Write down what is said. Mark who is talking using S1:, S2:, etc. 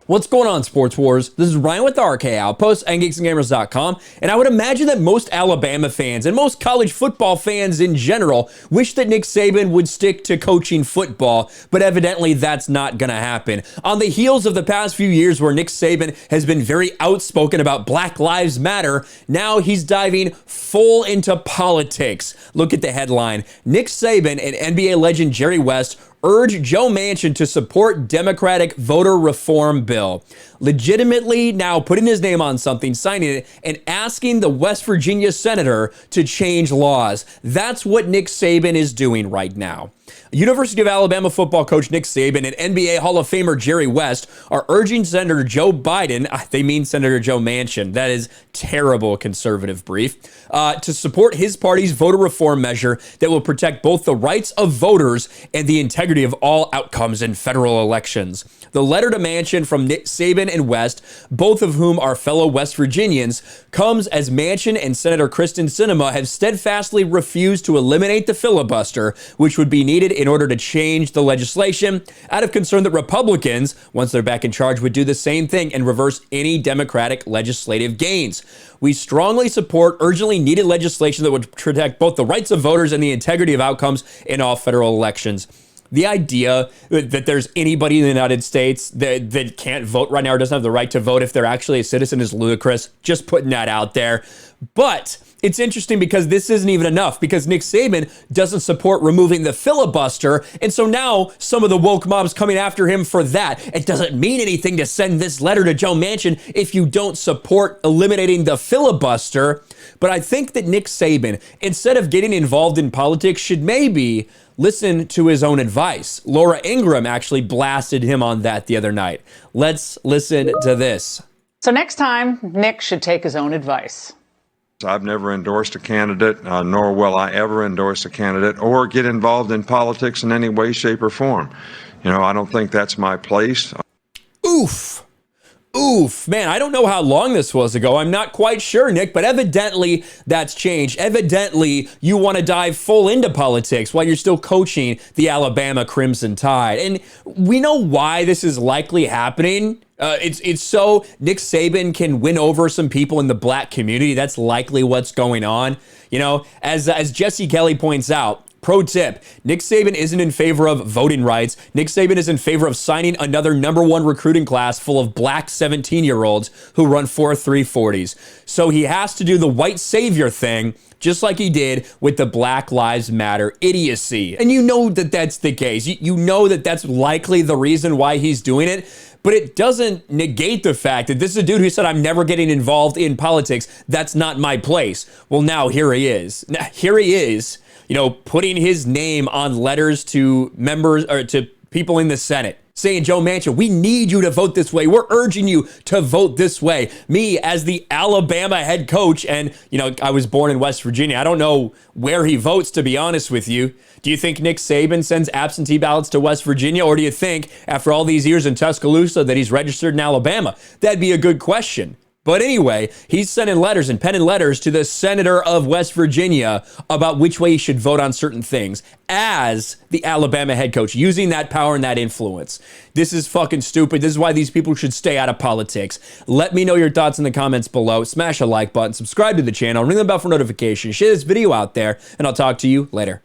S1: What's going on, Sports Wars? This is Ryan with the RK Outpost and GeeksGamers.com, and I would imagine that most Alabama fans and most college football fans in general wish that Nick Saban would stick to coaching football, but evidently that's not going to happen. On the heels of the past few years where Nick Saban has been very outspoken about Black Lives Matter, now he's diving full into politics. Look at the headline. Nick Saban and NBA legend Jerry West urge Joe Manchin to support Democratic voter reform bill. Legitimately now putting his name on something, signing it, and asking the West Virginia senator to change laws. That's what Nick Saban is doing right now. University of Alabama football coach Nick Saban and NBA Hall of Famer Jerry West are urging Senator Joe Biden, they mean Senator Joe Manchin, that is terrible conservative brief, to support his party's voter reform measure that will protect both the rights of voters and the integrity of all outcomes in federal elections. The letter to Manchin from Nick Saban and West, both of whom are fellow West Virginians, comes as Manchin and Senator Kristen Sinema have steadfastly refused to eliminate the filibuster, which would be needed in order to change the legislation, out of concern that Republicans, once they're back in charge, would do the same thing and reverse any Democratic legislative gains. We strongly support urgently needed legislation that would protect both the rights of voters and the integrity of outcomes in all federal elections. The idea that there's anybody in the United States that can't vote right now or doesn't have the right to vote if they're actually a citizen is ludicrous. Just putting that out there. But it's interesting because this isn't even enough, because Nick Saban doesn't support removing the filibuster. And so now some of the woke mobs coming after him for that. It doesn't mean anything to send this letter to Joe Manchin if you don't support eliminating the filibuster. But I think that Nick Saban, instead of getting involved in politics, should maybe listen to his own advice. Laura Ingraham actually blasted him on that the other night. Let's listen to this.
S2: So next time, Nick should take his own advice.
S3: I've never endorsed a candidate, nor will I ever endorse a candidate or get involved in politics in any way, shape, or form. I don't think that's my place.
S1: Oof. Oof, man, I don't know how long this was ago. I'm not quite sure, Nick, but evidently that's changed. Evidently, you want to dive full into politics while you're still coaching the Alabama Crimson Tide. And we know why this is likely happening. It's so Nick Saban can win over some people in the black community. That's likely what's going on. As Jesse Kelly points out, pro tip, Nick Saban isn't in favor of voting rights. Nick Saban is in favor of signing another #1 recruiting class full of black 17-year-olds who run 4.3 40s. So he has to do the white savior thing, just like he did with the Black Lives Matter idiocy. And you know that that's the case. You know that that's likely the reason why he's doing it. But it doesn't negate the fact that this is a dude who said, I'm never getting involved in politics. That's not my place. Well, now here he is. Putting his name on letters to members or to people in the Senate, saying, Joe Manchin, we need you to vote this way. We're urging you to vote this way. Me, as the Alabama head coach, and, I was born in West Virginia. I don't know where he votes, to be honest with you. Do you think Nick Saban sends absentee ballots to West Virginia? Or do you think, after all these years in Tuscaloosa, that he's registered in Alabama? That'd be a good question. But anyway, he's sending letters and penning letters to the senator of West Virginia about which way he should vote on certain things as the Alabama head coach, using that power and that influence. This is fucking stupid. This is why these people should stay out of politics. Let me know your thoughts in the comments below. Smash a like button, subscribe to the channel, ring the bell for notifications, share this video out there, and I'll talk to you later.